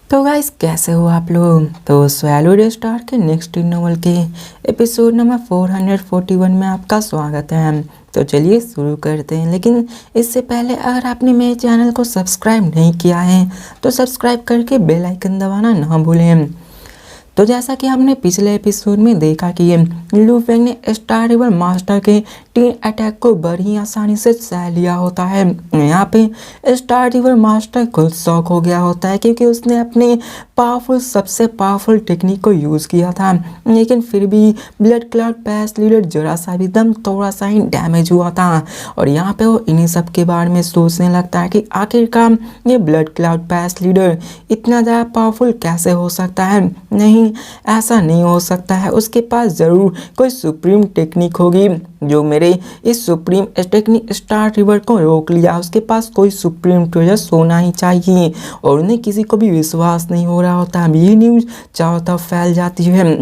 तो गाइस कैसे हो आप लोग। तो स्वैलो डे स्टार के नेक्स्ट नॉवल के एपिसोड नंबर 441 में आपका स्वागत है। तो चलिए शुरू करते हैं, लेकिन इससे पहले अगर आपने मेरे चैनल को सब्सक्राइब नहीं किया है तो सब्सक्राइब करके बेल आइकन दबाना ना भूलें। तो जैसा कि हमने पिछले एपिसोड में देखा कि लू फेंग ने स्टार रिवर मास्टर के 3 अटैक को बड़ी आसानी से सह लिया होता है। यहाँ पे स्टार रिवर मास्टर खुद शॉक हो गया होता है क्योंकि उसने अपने सबसे पावरफुल टेक्निक को यूज़ किया था, लेकिन फिर भी ब्लड क्लाउड पैस लीडर जरा सा भी दम थोड़ा सा ही डैमेज हुआ था। और यहाँ पे वो इन्हीं सब के बारे में सोचने लगता है कि आखिरकार ये ब्लड क्लाउड पैस लीडर इतना ज़्यादा पावरफुल कैसे हो सकता है। नहीं, ऐसा नहीं हो सकता है, उसके पास ज़रूर कोई सुप्रीम टेक्निक होगी जो मेरे इस सुप्रीम टेक्निक स्टार रिवर को रोक लिया। उसके पास कोई सुप्रीम ट्रेजर होना ही चाहिए। और उन्हें किसी को भी विश्वास नहीं हो रहा होता। ये न्यूज़ चारों तरफ फैल जाती है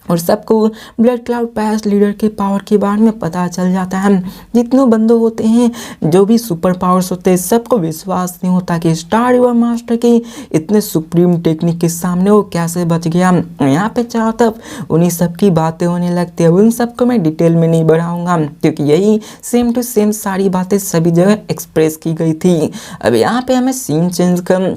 और सबको ब्लड क्लाउड पैस लीडर के पावर के बारे में पता चल जाता है। जितने बंदे होते हैं, जो भी सुपर पावर्स होते हैं, सबको विश्वास नहीं होता कि स्टार रिवर मास्टर के इतने सुप्रीम टेक्निक के सामने वो कैसे बच गया। यहाँ पे चारों तरफ उन्हीं सब की बातें होने लगती है। उन सबको मैं डिटेल में नहीं बढ़ाऊंगा क्योंकि यही सेम टू सेम सारी बातें सभी जगह एक्सप्रेस की गई थी। अब यहाँ पे हमें सीन चेंज कर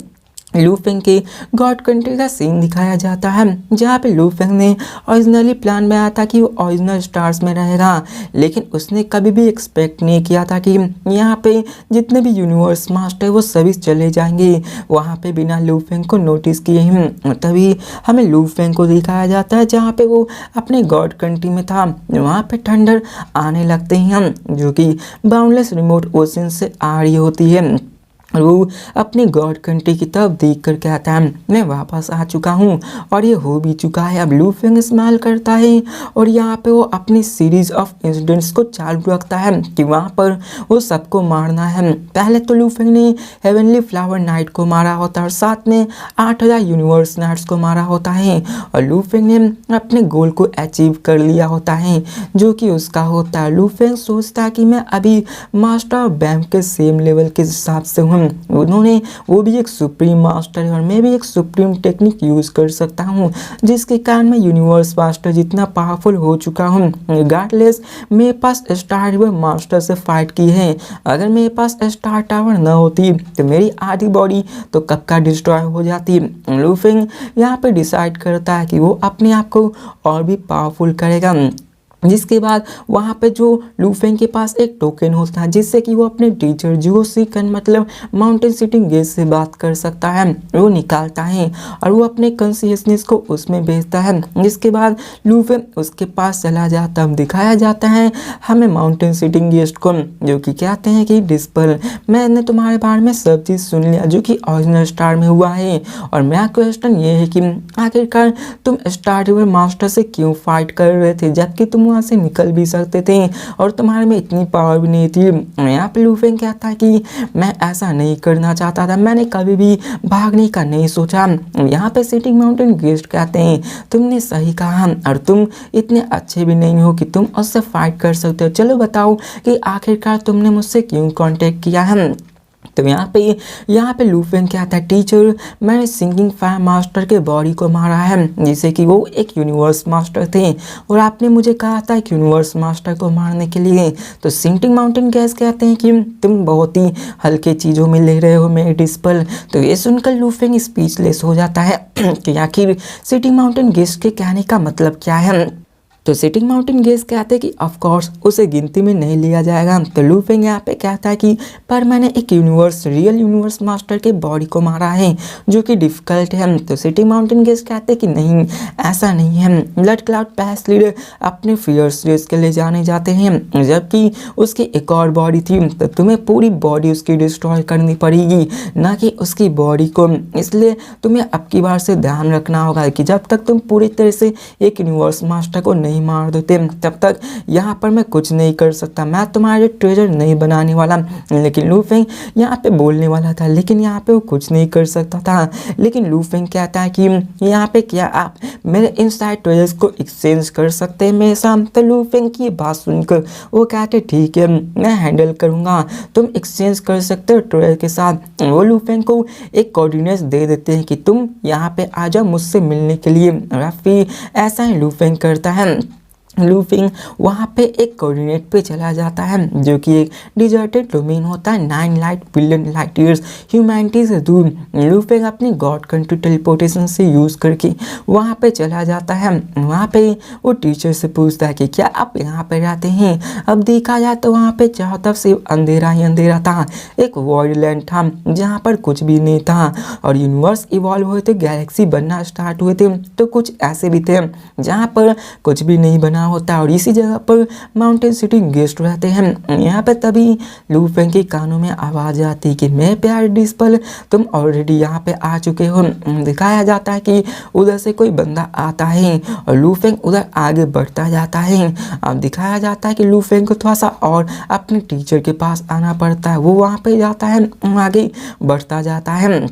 लू फेंग के गॉड कंट्री का सीन दिखाया जाता है, जहाँ पे लू फेंग ने ओरिजिनली प्लान बनाया था कि वो ओरिजिनल स्टार्स में रहेगा, लेकिन उसने कभी भी एक्सपेक्ट नहीं किया था कि यहाँ पे जितने भी यूनिवर्स मास्टर वो सभी चले जाएंगे वहाँ पे बिना लू फेंग को नोटिस किए ही। तभी हमें लू फेंग को दिखाया जाता है जहाँ पे वो अपने गॉड कंट्री में था। वहाँ पे थंडर आने लगते हैं जो कि बाउंडलेस रिमोट ओशन से आ रही होती है। वो अपने गॉड कंट्री की तरफ देख कर कहता है, मैं वापस आ चुका हूँ और ये हो भी चुका है। अब लू फेंग स्माइल करता है और यहाँ पे वो अपनी सीरीज ऑफ इंसिडेंट्स को चालू रखता है कि वहाँ पर वो सबको मारना है। पहले तो लू फेंग ने हेवनली फ्लावर नाइट को मारा होता है और साथ में 8000 यूनिवर्स नाइट्स को मारा होता है और लू फेंग ने अपने गोल को अचीव कर लिया होता है जो कि उसका होता है। लू फेंग सोचता है कि मैं अभी मास्टर ऑफ बैम के सेम लेवल के हिसाब से हूँ। उन्होंने वो भी एक सुप्रीम मास्टर है और मैं भी एक सुप्रीम टेक्निक यूज कर सकता हूँ, जिसके कारण मैं यूनिवर्स मास्टर जितना पावरफुल हो चुका हूँ। रिगार्डलेस मेरे पास स्टार रिवर मास्टर से फाइट की है। अगर मेरे पास स्टार टावर न होती तो मेरी आधी बॉडी तो कब का डिस्ट्रॉय हो जाती। लू फेंग यहाँ पे डिसाइड करता है कि वो अपने आप को और भी पावरफुल करेगा, जिसके बाद वहाँ पे जो लू फेंग के पास एक टोकन होता है जिससे कि वो अपने टीचर जो सीकन मतलब माउंटेन सिटिंग गेट से बात कर सकता है, वो निकालता है और वो अपने कॉन्शियसनेस को उसमें भेजता है। जिसके बाद लू फेंग उसके पास चला जाता है। दिखाया जाता है हमें माउंटेन सिटिंग गेस्ट को, जो कि कहते हैं कि डिस्पल, मैंने तुम्हारे बारे में सब चीज़ सुन लिया जो कि ओरिजिनल स्टार में हुआ है और मेरा क्वेश्चन ये है कि आखिरकार तुम स्टार रिवर मास्टर से क्यों फाइट कर रहे थे जबकि तुम वहाँ से निकल भी सकते थे और तुम्हारे में इतनी पावर भी नहीं थी। यहाँ पे लू फेंग कहता है कि मैं ऐसा नहीं करना चाहता था, मैंने कभी भी भागने का नहीं सोचा। यहाँ पे सिटिंग माउंटेन गेस्ट कहते हैं तुमने सही कहा और तुम इतने अच्छे भी नहीं हो कि तुम उससे फाइट कर सकते हो। चलो बताओ कि आखिरकार तुमने मुझसे क्यों कांटेक्ट किया है। तो यहाँ पे लू फेंग कहता है, टीचर मैंने सिंकिंग फायर मास्टर के बॉडी को मारा है जिससे कि वो एक यूनिवर्स मास्टर थे और आपने मुझे कहा था एक यूनिवर्स मास्टर को मारने के लिए। तो सिंकिंग माउंटेन गैस कहते हैं कि तुम बहुत ही हल्के चीज़ों में ले रहे हो मेरे डिस्पल। तो ये सुनकर लू फेंग स्पीचलेस हो जाता है कि आखिर सिटिंग माउंटेन गैस के कहने का मतलब क्या है। तो सिटिंग माउंटेन गेस कहते हैं कि ऑफ कोर्स उसे गिनती में नहीं लिया जाएगा। तो लू फेंग यहाँ पे कहता है कि पर मैंने एक रियल यूनिवर्स मास्टर के बॉडी को मारा है जो कि डिफिकल्ट है। तो सिटिंग माउंटेन गेस कहते हैं कि नहीं, ऐसा नहीं है। ब्लड क्लाउड पैस लीडर अपने फियर्स रेस के लिए जाने जाते हैं जबकि उसकी एक और बॉडी थी, तो तुम्हें पूरी बॉडी उसकी डिस्ट्रॉय करनी पड़ेगी ना कि उसकी बॉडी को। इसलिए तुम्हें अब की बार से ध्यान रखना होगा कि जब तक तुम पूरी तरह से एक यूनिवर्स मास्टर को नहीं नहीं मार देते तब तक यहाँ पर मैं कुछ नहीं कर सकता, मैं तुम्हारे ट्रेजर नहीं बनाने वाला। लेकिन लू फेंग यहाँ पे बोलने वाला था, लेकिन यहाँ पे वो कुछ नहीं कर सकता था। लेकिन लू फेंग कहता है कि यहाँ पे क्या आप मेरे इनसाइड ट्रेजर्स को एक्सचेंज कर सकते हैं मेरे साथ। तो लू फेंग की बात सुनकर वो कहते ठीक है, मैं हैंडल करूँगा, तुम एक्सचेंज कर सकते हो ट्रेजर के साथ। वो लू फेंग को एक कोऑर्डिनेट्स दे देते हैं कि तुम यहाँ पे आ जाओ मुझसे मिलने के लिए। रफ़ी ऐसा ही लू फेंग करता है। लू फेंग वहाँ पे एक कोऑर्डिनेट पे चला जाता है जो कि एक डिजर्टेड डोमेन होता है 9 light billion light years humanity से दूर। लू फेंग अपनी गॉड कंट्री टेलीपोर्टेशन से यूज़ करके वहाँ पे चला जाता है। वहाँ पे वो टीचर से पूछता है कि क्या आप यहाँ पे रहते हैं। अब देखा जाए तो वहाँ पे चारों तरफ से अंधेरा ही अंधेरा था, एक वॉइड लैंड था जहाँ पर कुछ भी नहीं था। और यूनिवर्स इवॉल्व हुए थे, गैलेक्सी बनना स्टार्ट हुए थे, तो कुछ ऐसे भी थे जहाँ पर कुछ भी नहीं बना होता। और इसी जगह पर माउंटेन सिटी गेस्ट रहते हैं। यहाँ पे तभी लू फेंग के कानों में आवाज़ आती कि मैं प्यारे डिस्पल, तुम ऑलरेडी यहाँ पे आ चुके हो। दिखाया जाता है कि उधर से कोई बंदा आता है और लू फेंग उधर आगे बढ़ता जाता है। अब दिखाया जाता है कि लू फेंग को थोड़ा सा और अपने टीचर के पास आना पड़ता है। वो वहाँ पे जाता है, आगे बढ़ता जाता है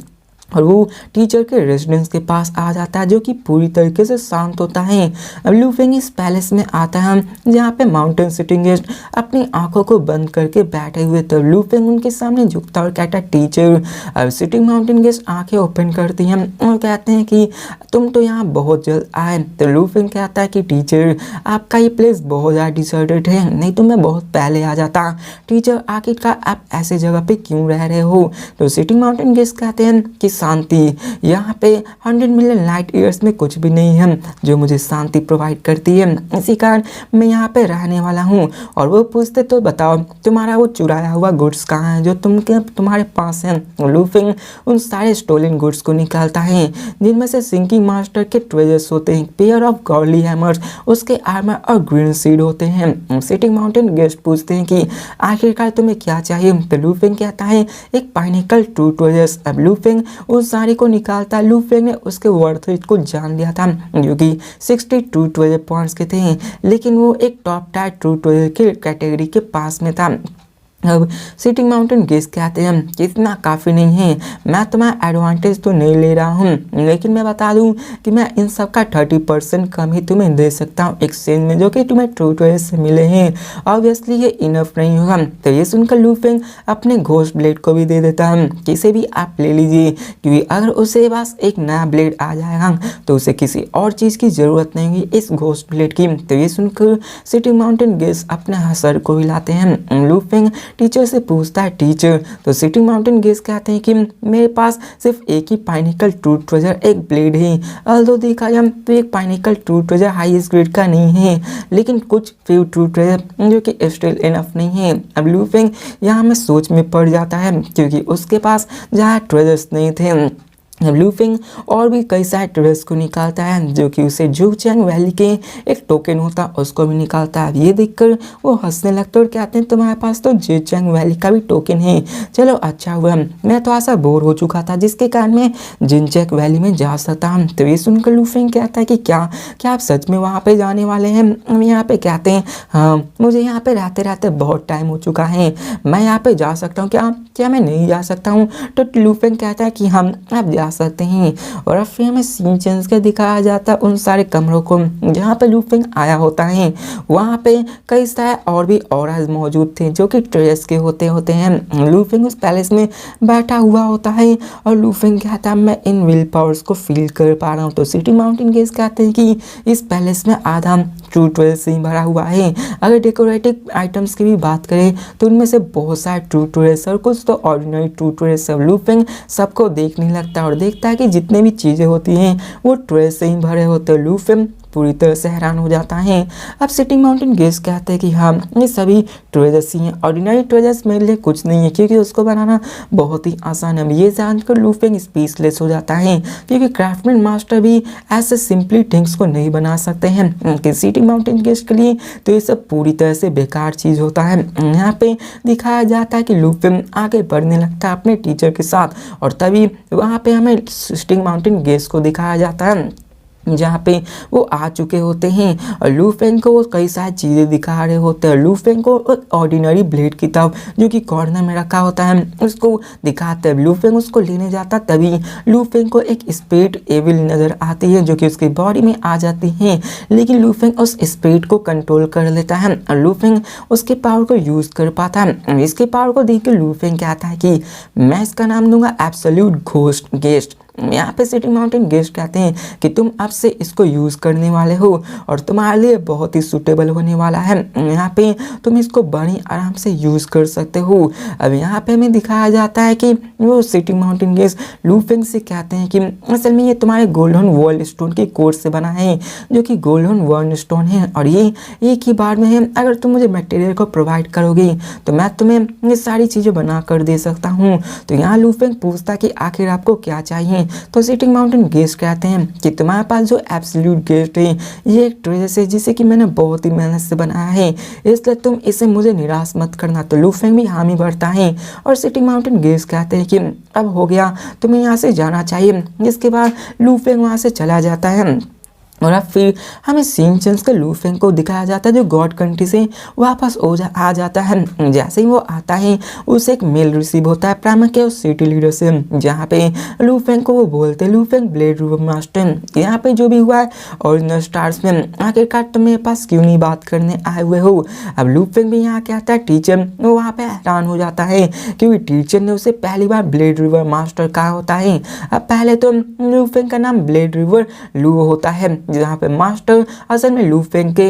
और वो टीचर के रेजिडेंस के पास आ जाता है जो कि पूरी तरीके से शांत होता है। अब लू फेंग इस पैलेस में आता है जहाँ पे माउंटेन सिटिंग गेस्ट अपनी आंखों को बंद करके बैठे हुए। तो लू फेंग उनके सामने झुकता और कहता है टीचर। अब सिटिंग माउंटेन गेस्ट आंखें ओपन करती हैं और कहते हैं कि तुम तो यहाँ बहुत जल्द आए। तो लू फेंग कहता है कि टीचर आपका ये प्लेस बहुत ज़्यादा डिसर्टेड है, नहीं तो मैं बहुत पहले आ जाता। टीचर आखिरकार आप ऐसे जगह पे क्यों रह रहे हो। तो सिटिंग माउंटेन गेस्ट कहते हैं कि शांति, यहाँ पे 100 मिलियन लाइट ईयर्स में कुछ भी नहीं है जो मुझे शांति प्रोवाइड करती है, इसी कारण मैं यहाँ पे रहने वाला हूँ। और वो पूछते तो बताओ तुम्हारा वो चुराया हुआ गुड्स कहाँ है जो तुम्हारे पास है। लू फेंग उन सारे स्टोलन गुड्स को निकालता है जिनमें से सिंकिंग मास्टर के ट्रेजर्स होते हैं, पेयर ऑफ गॉडली हैमर्स, उसके आर्मर और ग्रीन सीड होते हैं। सिटिंग माउंटेन गेस्ट पूछते हैं कि आखिरकार तुम्हें क्या चाहिए। तो लू फेंग कहता है एक पाइनिकल ट्रू ट्रेजर्स। अब लू फेंग उस सारी को निकालता है। लू फेंग ने उसके वर्थ को जान लिया था जो कि 62 ट्रेजर पॉइंट्स के थे, लेकिन वो एक टॉप टायर ट्रू ट्रेजर के कैटेगरी के पास में था। अब सिटिंग माउंटेन गेस्ट कहते हैं कि इतना काफ़ी नहीं है, मैं तुम्हारा एडवांटेज तो नहीं ले रहा हूँ, लेकिन मैं बता दूँ कि मैं इन सब का 30% कम ही तुम्हें दे सकता हूँ एक्सचेंज में जो कि तुम्हें ट्रू ट्रेजर से मिले हैं। ऑब्वियसली ये इनफ नहीं होगा। तो ये सुनकर लू फेंग अपने घोस्ट ब्लेड को भी दे देता है कि इसे भी आप ले लीजिए, क्योंकि अगर उसे पास एक नया ब्लेड आ जाएगा तो उसे किसी और चीज़ की ज़रूरत नहीं होगी इस घोस्ट ब्लेड की। तो ये सुनकर सिटिंग माउंटेन गेस्ट अपने सर को हिलाते हैं। लू फेंग टीचर से पूछता है टीचर। तो सिटिंग माउंटेन गेस्ट कहते हैं कि मेरे पास सिर्फ एक ही पाइनिकल ट्रू ट्रेजर एक ब्लेड है। अल्दो देखा जाए तो एक पाइनिकल ट्रू ट्रेजर हाईएस्ट ग्रेड का नहीं है, लेकिन कुछ फ्यू ट्रू ट्रेजर जो कि स्टिल इनफ नहीं है। अब लू फेंग यहाँ में सोच में पड़ जाता है क्योंकि उसके पास ज़्यादा ट्रेजर्स नहीं थे। लू फेंग और भी कई सारे ट्रेजर्स को निकालता है जो कि उसे जुचैंग वैली के एक टोकन होता है उसको भी निकालता है। ये देखकर वो हंसने लगते और कहते हैं तुम्हारे पास तो जुचैंग वैली का भी टोकन है, चलो अच्छा हुआ, मैं थोड़ा सा बोर हो चुका था जिसके कारण मैं जिनचैंग वैली में जा सकता हूँ। तो ये सुनकर लू फेंग कहता है कि क्या आप सच में वहाँ पे जाने वाले हैं। हम यहाँ पे कहते हैं हाँ, मुझे यहाँ पे रहते रहते बहुत टाइम हो चुका है, मैं यहाँ पे जा सकता हूँ क्या मैं नहीं जा सकता हूँ। तो लू फेंग कहता है कि हम आप जा सकते हैं। और अब फिर हमें सीन चेंज कर दिखाया जाता है उन सारे कमरों को जहाँ पे लू फेंग आया होता है। वहाँ पे कई सारे और भी ऑराज मौजूद थे जो कि ट्रेजर्स के होते हैं। लू फेंग उस पैलेस में बैठा हुआ होता है और लू फेंग कहता है मैं इन विल पावर्स को फील कर पा रहा हूँ। तो सिटी माउंटेन गेस्ट कहते हैं कि इस पैलेस में आधा ट्रू ट्रेजर से ही भरा हुआ है। अगर डेकोरेटिव आइटम्स की भी बात करें तो उनमें से बहुत सारे ट्रू ट्रेजर और कुछ तो ऑर्डिनरी ट्रू ट्रेजर। लू फेंग सबको देखने लगता है और देखता है कि जितने भी चीज़ें होती हैं वो ट्रेजर से ही भरे होते हैं। लू फेंग पूरी तरह से हैरान हो जाता है। अब सिटिंग माउंटेन गेस्ट कहते हैं कि हाँ ये सभी ट्रेजर्स ही हैं, ऑर्डिनरी ट्रेजर्स मेरे लिए कुछ नहीं है क्योंकि उसको बनाना बहुत ही आसान है। ये जानकर लू फेंग स्पीचलेस हो जाता है क्योंकि क्राफ्टमैन मास्टर भी ऐसे सिंपली थिंग्स को नहीं बना सकते हैं कि सिटिंग माउंटेन गेस्ट के लिए तो ये सब पूरी तरह से बेकार चीज़ होता है। यहाँ पे दिखाया जाता है कि लू फेंग आगे बढ़ने लगता है अपने टीचर के साथ और तभी वहाँ पे हमें सिटिंग माउंटेन गेस्ट को दिखाया जाता है जहाँ पे वो आ चुके होते हैं और लू फेंग को वो कई सारी चीज़ें दिखा रहे होते हैं। लू फेंग को एक ऑर्डिनरी ब्लेड की तरफ जो कि कॉर्नर में रखा होता है उसको दिखाते हैं। लू फेंग उसको लेने जाता तभी लू फेंग को एक स्पिरिट एविल नज़र आती है जो कि उसकी बॉडी में आ जाती है, लेकिन लू फेंग उस स्पिरिट को कंट्रोल कर लेता है और लू फेंग उसके पावर को यूज़ कर पाता है। इसके पावर को देख के लू फेंग कहता है कि मैं इसका नाम दूंगा एब्सोल्यूट घोस्ट गेस्ट। यहाँ पे सिटी माउंटेन गेस्ट कहते हैं कि तुम अब से इसको यूज़ करने वाले हो और तुम्हारे लिए बहुत ही सूटेबल होने वाला है। यहाँ पे तुम इसको बड़ी आराम से यूज़ कर सकते हो। अब यहाँ पे हमें दिखाया जाता है कि वो सिटी माउंटेन गेस्ट लू फेंग से कहते हैं कि असल में ये तुम्हारे गोल्डन वर्ल्ड स्टोन के कोड से बना है जो कि गोल्डन वर्ल्ड स्टोन है और ये एक ही बार में है। अगर तुम मुझे मटेरियल को प्रोवाइड करोगे तो मैं तुम्हें ये सारी चीज़ें बना कर दे सकता हूँ। तो यहाँ लू फेंग पूछता कि आखिर आपको क्या चाहिए। तो सिटिंग माउंटेन गेस्ट कहते हैं कि तुम्हारे पास जो एब्सोल्यूट गेस्ट है ये एक ट्रेजर है जिसे कि मैंने बहुत ही मेहनत से बनाया है, इसलिए तुम इसे मुझे निराश मत करना। तो लू फेंग भी हामी भरता है और सिटिंग माउंटेन गेस्ट कहते हैं कि अब हो गया, तुम्हें यहाँ से जाना चाहिए। इसके बाद लू फेंग वहाँ से चला जाता है और अब फिर हमें सीन चेंज के लू फेंग को दिखाया जाता है जो गॉड कंट्री से वापस आ जाता है। जैसे ही वो आता है उसे एक मेल रिसीव होता है प्राइमर के उस सिटी लीडर से, जहाँ पे लू फेंग को वो बोलते हैं लू फेंग ब्लेड रिवर मास्टर, यहाँ पे जो भी हुआ है ओरिजिनल स्टार्स में आखिरकार तुम मेरे पास क्यों नहीं बात करने आए हुए हो। अब लू फेंग भी यहाँ क्या आता है टीचर वो वहाँ पे हैरान हो जाता है क्योंकि टीचर ने उसे पहली बार ब्लेड रिवर मास्टर कहा होता है। अब पहले तो लू फेंग का नाम ब्लेड रिवर लू होता है जहाँ पे मास्टर असल में लू फेंग के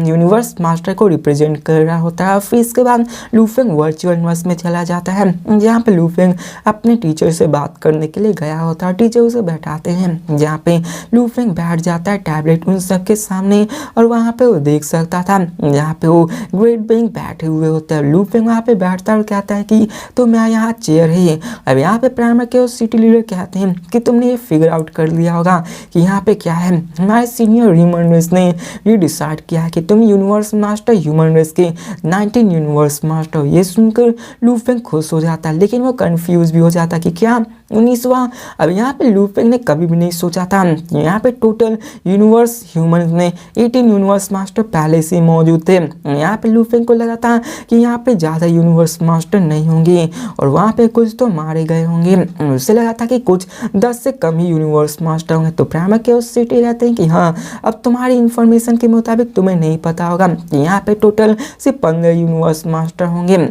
यूनिवर्स मास्टर को रिप्रेजेंट कर रहा होता है। फिर इसके बाद लू फेंग वर्चुअल यूनिवर्स में चला जाता है जहाँ पे लू फेंग अपने टीचर से बात करने के लिए गया होता है। टीचर उसे बैठाते हैं जहाँ पे लू फेंग बैठ जाता है टैबलेट उन सबके सामने और वहाँ पे वो देख सकता था जहाँ पे वो ग्रेट बीइंग बैठे हुए होते हैं। लू फेंग वहाँ पे बैठता है और कहता है कि तो मैं यहाँ चेयर है। अब यहाँ पे प्राइमर के सिटी लीडर कहते हैं कि तुमने ये फिगर आउट कर लिया होगा कि यहाँ पे क्या है। हमारे सीनियर ह्यूमन रेस ने ये डिसाइड किया है कि तुम यूनिवर्स मास्टर ह्यूमन रेस के 19 यूनिवर्स मास्टर। ये सुनकर लू फेंग खुश हो जाता है लेकिन वो कंफ्यूज भी हो जाता है कि क्या 19वां। अब यहाँ पे लू फेंग ने कभी भी नहीं सोचा था यहाँ पे टोटल यूनिवर्स ह्यूमन में 18 यूनिवर्स मास्टर पहले से मौजूद थे। यहाँ पे लू फेंग को लगा था कि यहाँ पे ज़्यादा यूनिवर्स मास्टर नहीं होंगे और वहाँ पे कुछ तो मारे गए होंगे। उसे लगा था कि कुछ 10 से कम ही यूनिवर्स मास्टर होंगे। तो प्राइमर के उस सिटी रहते हैं कि हाँ अब तुम्हारी इंफॉर्मेशन के मुताबिक तुम्हें नहीं पता होगा कि यहाँ पे टोटल सिर्फ 15 यूनिवर्स मास्टर होंगे।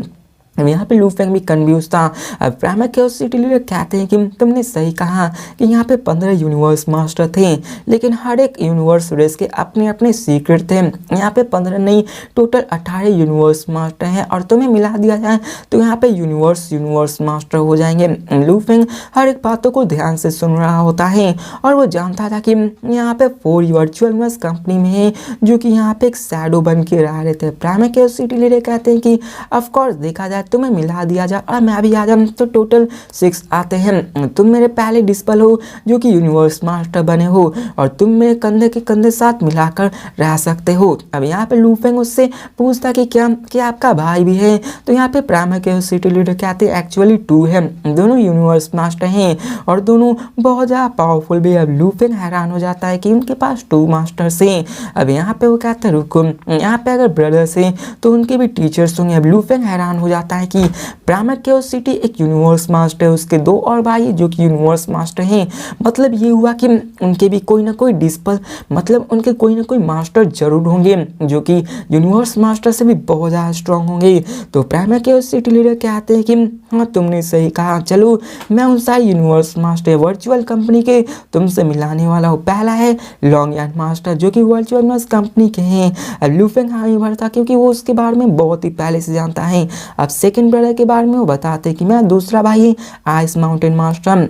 यहाँ पे लू फेंग भी कंफ्यूज था। अब प्राइमर के सिटी लीडर कहते हैं कि तुमने सही कहा कि यहाँ पे 15 यूनिवर्स मास्टर थे लेकिन हर एक यूनिवर्स रेस के अपने अपने सीक्रेट थे। यहाँ पे 15 नहीं टोटल 18 यूनिवर्स मास्टर हैं और तुम्हें मिला दिया जाए तो यहाँ पे यूनिवर्स मास्टर हो जाएंगे। लू फेंग हर एक बातों को ध्यान से सुन रहा होता है और वो जानता था कि यहाँ पे 4 वर्चुअल यूनिवर्स कंपनी में है जो कि यहाँ पे एक शैडो बन के रह रहे थे। प्राइमर के सिटी लीडर कहते हैं कि ऑफकोर्स देखा जाए तुम्हें मिला दिया जाए और मैं भी आ जाऊँ तो टोटल 6 आते हैं। तुम मेरे पहले डिस्पल हो जो कि यूनिवर्स मास्टर बने हो और तुम मेरे कंधे के कंधे साथ मिलाकर रह सकते हो। अब यहाँ पे लू फेंग उससे पूछता कि क्या आपका भाई भी है। तो यहाँ पे प्राइमर के सिटी लीडर कहते हैं एक्चुअली 2 है, दोनों यूनिवर्स मास्टर हैं और दोनों बहुत ज़्यादा पावरफुल भी। अब लू फेंग हैरान हो जाता है कि उनके पास 2 मास्टर्स हैं। अब यहाँ पे वो कहते हैं रुको, यहाँ पे अगर ब्रदर्स हैं तो उनके भी टीचर्स होंगे। अब लू फेंग हैरान हो जाता है कि प्राइमर के सिटी एक यूनिवर्स मास्टर है, उसके 2 और भाई जो कि यूनिवर्स मास्टर हैं। मतलब ये हुआ कि उनके भी कोई ना कोई डिस्पल मतलब उनके कोई ना कोई मास्टर जरूर होंगे जो कि यूनिवर्स मास्टर से भी बहुत ज़्यादा स्ट्रांग होंगे। तो प्राइमर के सिटी लीडर कहते हैं कि हाँ तुमने सही कहा, चलो मैं उन सारे यूनिवर्स मास्टर वर्चुअल कंपनी के तुमसे मिलाने वाला हूँ। पहला है लॉन्ग यार्ड मास्टर जो कि वर्चुअल यूनिवर्स कंपनी के हैं। लू फेंग हामी भरता क्योंकि वो उसके बारे में बहुत ही पहले से जानता है। अब सेकंड ब्रदर के बारे में वो बताते कि मैं दूसरा भाई आइस माउंटेन मास्टर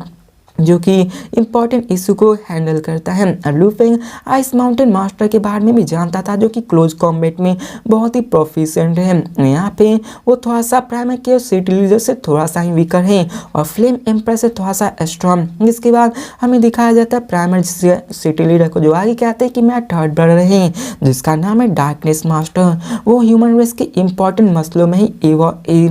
जो कि इम्पॉर्टेंट इशू को हैंडल करता है। लू फेंग आइस माउंटेन मास्टर के बारे में भी जानता था जो कि क्लोज कॉम्बैट में बहुत ही प्रोफिशिएंट है। यहाँ पे वो थोड़ा सा प्राइमर के सिटी लीडर से थोड़ा सा ही वीकर है और फ्लेम एम्प्रेस से थोड़ा सा स्ट्रॉन्ग। इसके बाद हमें दिखाया जाता है प्राइमर सिटी लीडर को जो आगे कहते हैं कि मैं थर्ड ब्रदर है जिसका नाम है डार्कनेस मास्टर। वो ह्यूमन रेस के इम्पॉर्टेंट मसलों में ही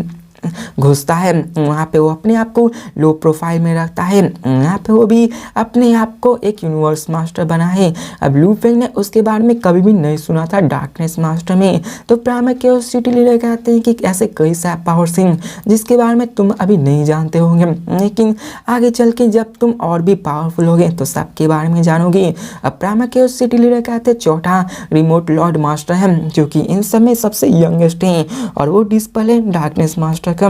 घुसता है वहाँ पे वो अपने आप को लो प्रोफाइल में रखता है, यहाँ पे वो भी अपने आप को एक यूनिवर्स मास्टर बना है। अब लू फेंग ने उसके बारे में कभी भी नहीं सुना था डार्कनेस मास्टर में। तो प्राइमरी क्यूरियोसिटी लीडर कहते हैं कि ऐसे कई सारे पावर्स हैं जिसके बारे में तुम अभी नहीं जानते होंगे, लेकिन आगे चल के जब तुम और भी पावरफुल होगे तो सबके बारे में जानोगे। अब प्राइमरी क्यूरियोसिटी लीडर कहते हैं चौथा रिमोट लॉर्ड मास्टर है जो कि इन सब में सबसे यंगेस्ट हैं और वो डिस्पल है डार्कनेस मास्टर का।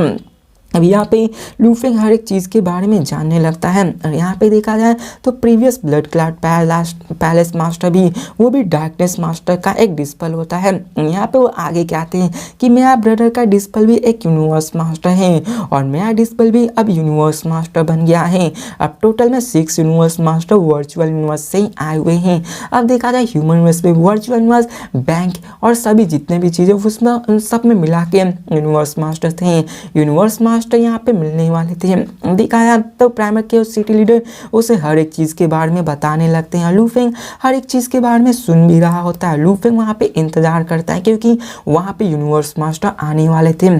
अब यहाँ पे लू फेंग हर एक चीज़ के बारे में जानने लगता है और यहाँ पे देखा जाए तो previous blood clot palace master भी वो भी डार्कनेस मास्टर का एक डिस्पल होता है। यहाँ पे वो आगे कहते हैं कि मेरा ब्रदर का डिस्पल भी एक यूनिवर्स मास्टर है और मेरा डिस्पल भी अब यूनिवर्स मास्टर बन गया है। अब टोटल में 6 यूनिवर्स मास्टर वर्चुअल यूनिवर्स से ही आए हुए हैं। अब देखा जाए ह्यूमन यूनिवर्स में वर्चुअल यूनिवर्स बैंक और सभी जितने भी चीज़ें उसमें उन सब में मिला के यूनिवर्स मास्टर थे। यूनिवर्स मास्टर यहाँ पे मिलने वाले थे। दिखाया तो प्राइमरी क्यूरियोसिटी लीडर उसे हर एक चीज़ के बारे में बताने लगते हैं। लू फेंग हर एक चीज़ के बारे में सुन भी रहा होता है। लू फेंग वहाँ पे इंतजार करता है क्योंकि वहाँ पे यूनिवर्स मास्टर आने वाले थे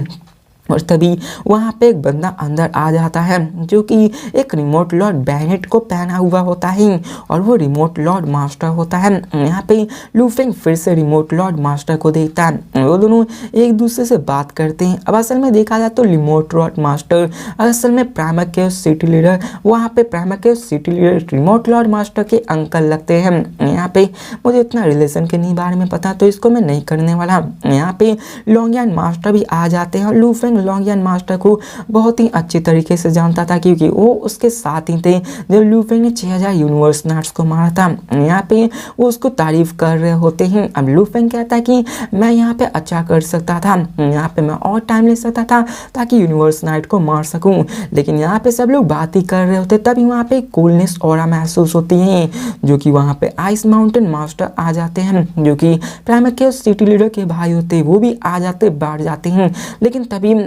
और तभी वहाँ पे एक बंदा अंदर आ जाता है जो कि एक रिमोट लॉर्ड बैनेट को पहना हुआ होता है और वो रिमोट लॉर्ड मास्टर होता है। यहाँ पे लू फेंग फिर से रिमोट लॉर्ड मास्टर को देखता है, वो दोनों एक दूसरे से बात करते हैं। अब असल में देखा जाए तो रिमोट लॉर्ड मास्टर असल में प्राइमरी क्यूरियोसिटी लीडर वहाँ पे primary curiosity leader remote Lord master के अंकल लगते हैं। यहाँ पे मुझे इतना रिलेशन के नहीं बारे में पता तो इसको मैं नहीं करने वाला। यहाँ पे लॉन्गियन मास्टर भी आ जाते हैं और लू फेंग लॉन्गियन मास्टर को बहुत ही अच्छी तरीके से जानता था क्योंकि वो उसके साथ ही थे जब लू फेंग ने 6000 यूनिवर्स नाट्स को मारा था। यहाँ पे वो उसको तारीफ कर रहे होते हैं। अब लू फेंग कहता है कि मैं यहाँ पे अच्छा कर सकता था, यहाँ पे मैं और टाइम ले सकता था ताकि यूनिवर्स नाइट को मार सकूं, लेकिन यहाँ पे सब लोग बात ही कर रहे होते तभी वहाँ पे कूलनेस ऑरा महसूस होती है जो कि वहाँ पे आइस माउंटेन मास्टर आ जाते हैं जो कि प्राइमरी क्यूरियोसिटी लीडर के भाई होते हैं। वो भी आ जाते बैठ जाते हैं, लेकिन तभी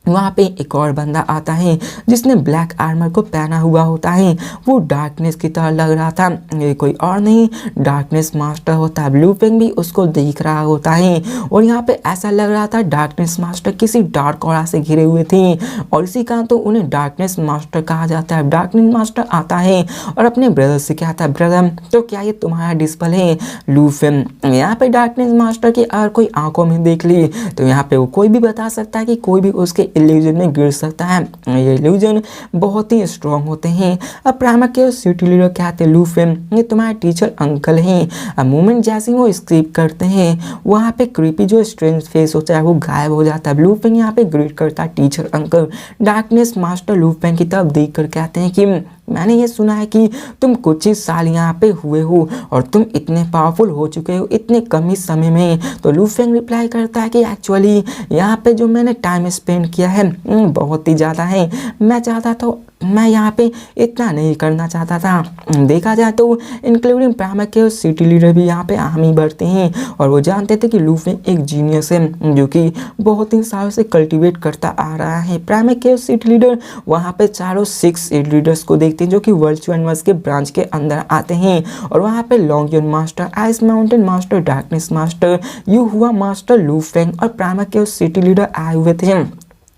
वहाँ पे एक और बंदा आता है जिसने ब्लैक आर्मर को पहना हुआ होता है। वो डार्कनेस की तरह लग रहा था, ये कोई और नहीं डार्कनेस मास्टर होता है। लू फेंग भी उसको देख रहा होता है और यहाँ पे ऐसा लग रहा था डार्कनेस मास्टर किसी डार्क ऑरा से घिरे हुए थे और इसी कारण तो उन्हें डार्कनेस मास्टर कहा जाता है। डार्कनेस मास्टर आता है और अपने ब्रदर से कहता है ब्रदर तो क्या ये तुम्हारा डिस्पल है? लू फेंग यहाँ पे डार्कनेस मास्टर की अगर कोई आंखों में देख ली तो यहाँ पे वो कोई भी बता सकता है कि कोई भी उसके इल्यूजन में गिर सकता है। ये इल्यूजन बहुत ही स्ट्रॉन्ग होते हैं। अब प्राइमरी क्यूरियोसिटी लीडर कहते हैं लू फेंग ये तुम्हारे टीचर अंकल हैं। अब मूवमेंट जैसे वो स्क्रिप करते हैं वहाँ पे क्रीपी जो स्ट्रेंज फेस होता है वो गायब हो जाता है। लू फेंग यहाँ पे ग्रीट करता है teacher uncle. Darkness master Lu Feng की तरफ देख कर कहते हैं कि मैंने ये सुना है कि तुम कुछ ही साल यहाँ पे हुए हो और तुम इतने पावरफुल हो चुके हो इतने कम ही समय में। तो लू फेंग रिप्लाई करता है कि एक्चुअली यहाँ पे जो मैंने टाइम स्पेंड किया है बहुत ही ज़्यादा है। मैं चाहता तो मैं यहाँ पे इतना नहीं करना चाहता था। देखा जाए तो इंक्लूडिंग प्राइमरी क्यूरियोसिटी लीडर भी यहाँ पे हामी भरते हैं और वो जानते थे कि लू फेंग एक जीनियस है जो कि बहुत ही सालों से कल्टीवेट करता आ रहा है। प्राइमरी क्यूरियोसिटी लीडर वहाँ पे चारों 6 लीडर्स को देखते हैं जो कि वर्चुअल यूनिवर्स के ब्रांच के अंदर आते हैं और वहाँ पे लॉन्गियन master, ice mountain master, darkness master, Yu Hua master, Lu Feng और प्राइमरी क्यूरियोसिटी लीडर आए हुए थे।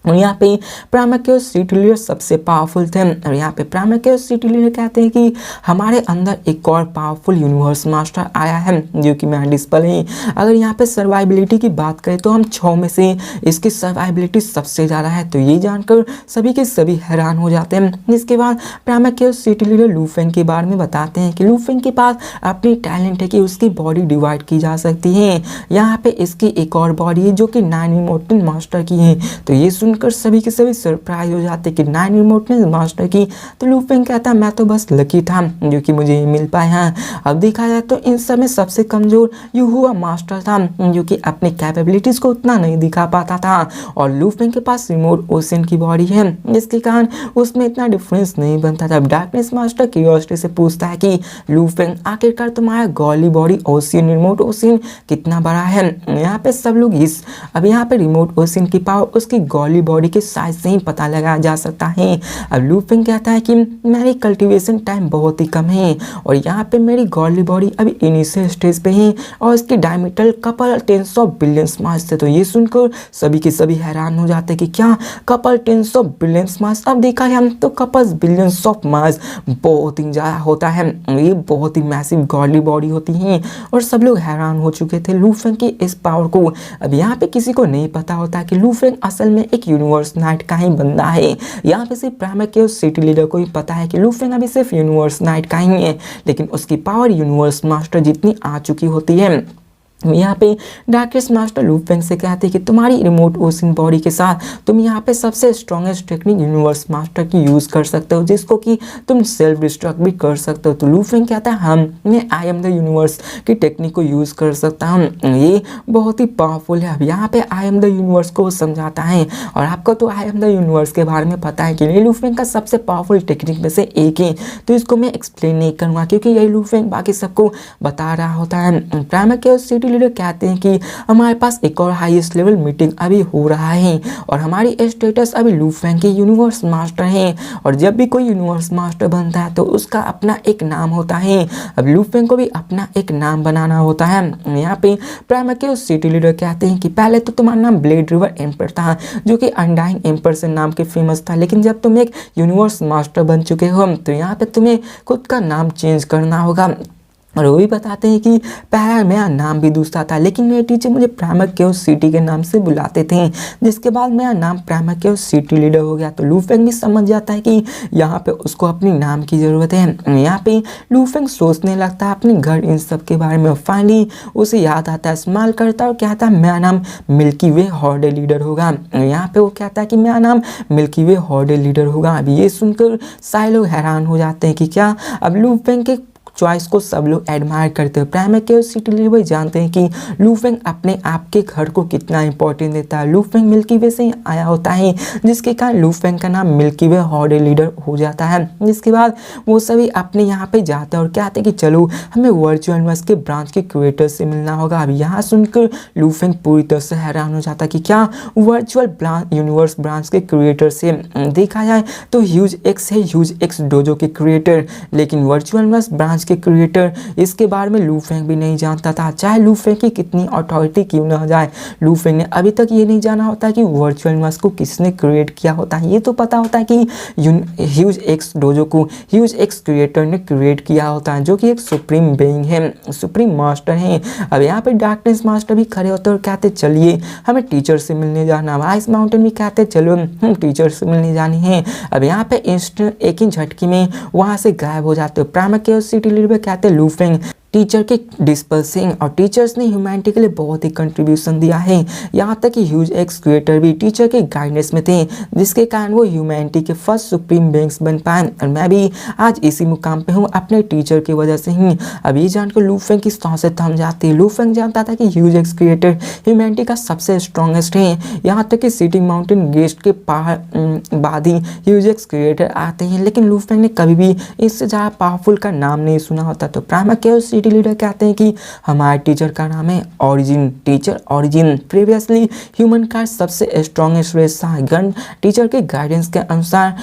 और यहाँ पे प्राइमरी क्यूरियोसिटी लीडर सबसे पावरफुल थे और यहाँ पे प्राइमरी क्यूरियोसिटी लीडर कहते हैं कि हमारे अंदर एक और पावरफुल यूनिवर्स मास्टर आया है जो कि मेरा डिस्पल है। अगर यहाँ पे सर्वाइबिलिटी की बात करें तो हम 6 में से इसकी सर्वाइबिलिटी सबसे ज़्यादा है। तो ये जानकर सभी के सभी हैरान हो जाते हैं। इसके बाद प्राइमरी क्यूरियोसिटी लीडर लू फेंग के बारे में बताते हैं कि लू फेंग के पास अपनी टैलेंट है कि उसकी बॉडी डिवाइड की जा सकती है। यहाँ पे इसकी एक और बॉडी है जो कि 9 इमोर्टल मास्टर की है। तो ये सुनकर सभी के सभी सरप्राइज हो जाते कि 9 इमोर्टल मास्टर की। तो लू फेंग कहता मैं तो बस लकी था जो कि मुझे मिल पाया है। अब देखा जाए तो इन सब में सबसे कमजोर यू हुआ मास्टर था जो कि अपनी कैपेबिलिटीज को उतना नहीं दिखा पाता था और लू फेंग के पास रिमोट ओशियन की बॉडी है जिसके कारण उसमें इतना डिफरेंस नहीं बनता था। अब डार्कनेस मास्टर क्यूरियोसिटी से पूछता है कि लू फेंग आखिरकार तुम्हारा गॉली बॉडी ओशियन रिमोट ओशियन कितना बड़ा है? यहाँ पे सब लोग अब यहाँ पे रिमोट ओशियन की पावर उसकी गॉली गॉडली बॉडी के साइज से ही पता लगाया जा सकता है। अब लू फेंग कहता है कि मेरी कल्टीवेशन टाइम बहुत ही कम है और यहाँ पे मेरी गॉडली बॉडी अभी इनिशियल स्टेज पे है और इसकी diameter couple tens of billions mass थे। तो ये सुनकर सभी के सभी हैरान हो जाते हैं कि क्या कपल टेंस ऑफ बिलियंस मास। अब देखा जाए तो कपल बिलियंस ऑफ मास बहुत ही ज़्यादा होता है, ये बहुत ही मैसिव गॉडली बॉडी होती है और सब लोग हैरान हो चुके थे लू फेंग की इस पावर को। अब यहाँ पे किसी को नहीं पता होता कि लू फेंग असल में एक यूनिवर्स नाइट का ही बंदा है। यहाँ पे सिर्फ प्राइमर के उस सिटी लीडर को ही पता है कि लू फेंग अभी सिर्फ यूनिवर्स नाइट का ही है, लेकिन उसकी पावर यूनिवर्स मास्टर जितनी आ चुकी होती है। यहाँ पे डार्केस्ट मास्टर लू फेंग से कहते हैं कि तुम्हारी रिमोट ओशन बॉडी के साथ तुम यहाँ पे सबसे स्ट्रॉन्गेस्ट टेक्निक यूनिवर्स मास्टर की यूज़ कर सकते हो, जिसको कि तुम सेल्फ डिस्ट्रक्ट भी कर सकते हो। तो लू फेंग कहता है मैं आई एम द यूनिवर्स की टेक्निक को यूज़ कर सकता हूँ, ये बहुत ही पावरफुल है। अब यहाँ पे आई एम द यूनिवर्स को समझाता है और आपको तो आई एम द यूनिवर्स के बारे में पता है कि ये लू फेंग का सबसे पावरफुल टेक्निक में से एक है, तो इसको मैं एक्सप्लेन नहीं करूँगा क्योंकि यही लू फेंग बाकी सबको बता रहा होता है। प्राइमर के सिटी लीडर कहते हैं कि हमारे पास एक और हाईएस्ट लेवल मीटिंग अभी हो रहा है और हमारी स्टेटस अभी लू फेंग के यूनिवर्स मास्टर हैं और जब भी कोई यूनिवर्स मास्टर बनता है तो उसका अपना एक नाम होता है। अब लू फेंग को भी अपना एक नाम बनाना होता है। यहाँ पे प्राइमर के सिटी लीडर कहते हैं कि पहले तो तुम्हारा नाम ब्लेड रिवर एम्पर था जो कि अनडाइंग एम्पर से नाम के फेमस था, लेकिन जब तुम एक यूनिवर्स मास्टर बन चुके हो तो यहाँ पे तुम्हें खुद का नाम चेंज करना होगा। और वो भी बताते हैं कि पहला मेरा नाम भी दूसरा था, लेकिन मेरे टीचर मुझे प्राइमर केओस सिटी के नाम से बुलाते थे, जिसके बाद मेरा नाम प्राइमर केओस सिटी लीडर हो गया। तो लू फेंग भी समझ जाता है कि यहाँ पे उसको अपनी नाम की ज़रूरत है। यहाँ पे लू फेंग सोचने लगता है अपने घर इन सब के बारे में। फाइनली उसे याद आता है, स्माइल करता है और कहता है मेरा नाम मिल्की वे हॉर्डे लीडर होगा। यहाँ पे वो कहता है कि मेरा नाम मिल्की वे हॉर्डे लीडर होगा। अब ये सुनकर सारे लोग हैरान हो जाते हैं कि क्या। अब लू फेंग के चॉइस को सब लोग एडमायर करते हैं। प्राइमर केओस सिटी लीडर भाई जानते हैं कि लू फेंग अपने आप के घर को कितना इंपॉर्टेंट देता है। लू फेंग मिल्की वे से ही आया होता है, जिसके कारण लू फेंग का नाम मिल्की वे हॉर्डे लीडर हो जाता है। जिसके बाद वो सभी अपने यहाँ पे जाते हैं और कहते हैं कि चलो हमें वर्चुअल यूनिवर्स के ब्रांच के क्रिएटर से मिलना होगा। अब यहाँ सुनकर लू फेंग पूरी तरह से हैरान हो जाता है कि क्या वर्चुअल यूनिवर्स ब्रांच के क्रिएटर से। देखा जाए तो ह्यूज एक्स है ह्यूज एक्स डोजो के क्रिएटर, लेकिन वर्चुअल यूनिवर्स ब्रांच के क्रिएटर इसके बारे में लू फेंग भी नहीं जानता था। चाहे लू फेंग की कितनी अथॉरिटी क्यों ना जाए, लू फेंग ने अभी तक ये नहीं जाना होता कि वर्चुअल यूनिवर्स को किसने क्रिएट किया होता है। ये तो पता होता है कि ह्यूज एक्स डोजो को ह्यूज एक्स क्रिएटर ने क्रिएट किया होता है, जो कि एक सुप्रीम बीइंग है, सुप्रीम मास्टर है। अब यहाँ पे डार्कनेस मास्टर भी खड़े होते और कहते चलिए हमें टीचर से मिलने जाना। आइस माउंटेन भी कहते चलो हम टीचर से मिलने जानी है। अब यहाँ पे इंस्टेंट एक ही झटके में वहाँ से गायब हो जाते हो। प्राइमर केओस सिटी लीडर कहते लू फेंग टीचर के डिस्पर्सिंग और टीचर्स ने ह्यूमैनिटी के लिए बहुत ही कंट्रीब्यूशन दिया है। यहाँ तक कि ह्यूज एक्स क्रिएटर भी टीचर के गाइडेंस में थे, जिसके कारण वो ह्यूमैनिटी के फर्स्ट सुप्रीम बीइंग्स बन पाए और मैं भी आज इसी मुकाम पे हूँ अपने टीचर की वजह से ही। अब ये जानकर लू फेंग की सांसें थम जाती है। लू फेंग जानता था कि ह्यूज एक्स क्रिएटर ह्यूमैनिटी का सबसे स्ट्रॉन्गेस्ट है। यहाँ तक कि सिटी माउंटेन गेस्ट के बाद ही ह्यूज एक्स क्रिएटर आते हैं, लेकिन लू फेंग ने कभी भी इससे ज़्यादा पावरफुल का नाम नहीं सुना होता। तो प्राइमर केओस सिटी लीडर कहते हैं कि हमारे टीचर का नाम है origin, teacher origin. Previously human का सबसे स्ट्रॉन्गेस्ट रेस था। गन टीचर के गाइडेंस के अनुसार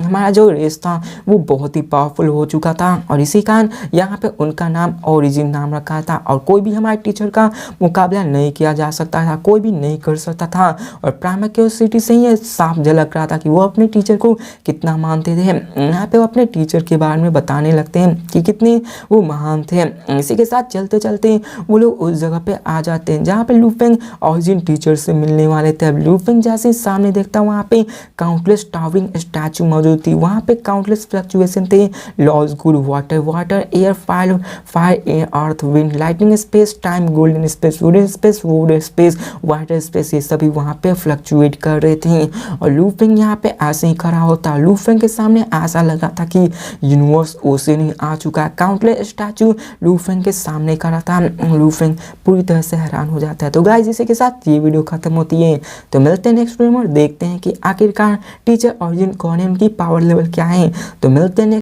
हमारा जो रेस था वो बहुत ही पावरफुल हो चुका था और इसी कारण यहाँ पे उनका नाम ओरिजिन नाम रखा था और कोई भी हमारे टीचर का मुकाबला नहीं किया जा सकता था, कोई भी नहीं कर सकता था। और प्राइमर केओस सिटी से ये साफ झलक रहा था कि वो अपने टीचर को कितना मानते थे। यहाँ पे वो अपने टीचर के बारे में बताने लगते हैं कि कितने वो महान थे। इसी के साथ चलते चलते वो लोग उस जगह पे आ जाते हैं जहाँ पे लू फेंग ओरिजिन टीचर से मिलने वाले थे। अब लू फेंग जैसे सामने देखता वहाँ पे काउंटलेस टावरिंग स्टैचू मौजूद थी। वहाँ पे काउंटलेस फ्लक्चुएशन थे, laws good water air fire air earth wind lightning space time golden space wooden space wood space water space, ये सभी वहाँ पे फ्लक्चुएट कर रहे थे। और लू फेंग यहाँ पे ऐसे ही खड़ा होता। लू फेंग के सामने ऐसा लगा था कि यूनिवर्स ओशन ही आ चुका है। काउंटलेस स्टैचू लू फेंग के सामने खड़ा था। लू फेंग पूरी तरह से हैरान हो जाता है। तो गाइस इसी के साथ ये वीडियो खत्म होती है। तो मिलते हैं नेक्स्ट वीडियो में और देखते हैं कि आखिरकार टीचर ओरिजिन कौन है, उनकी पावर लेवल क्या है। तो मिलते हैं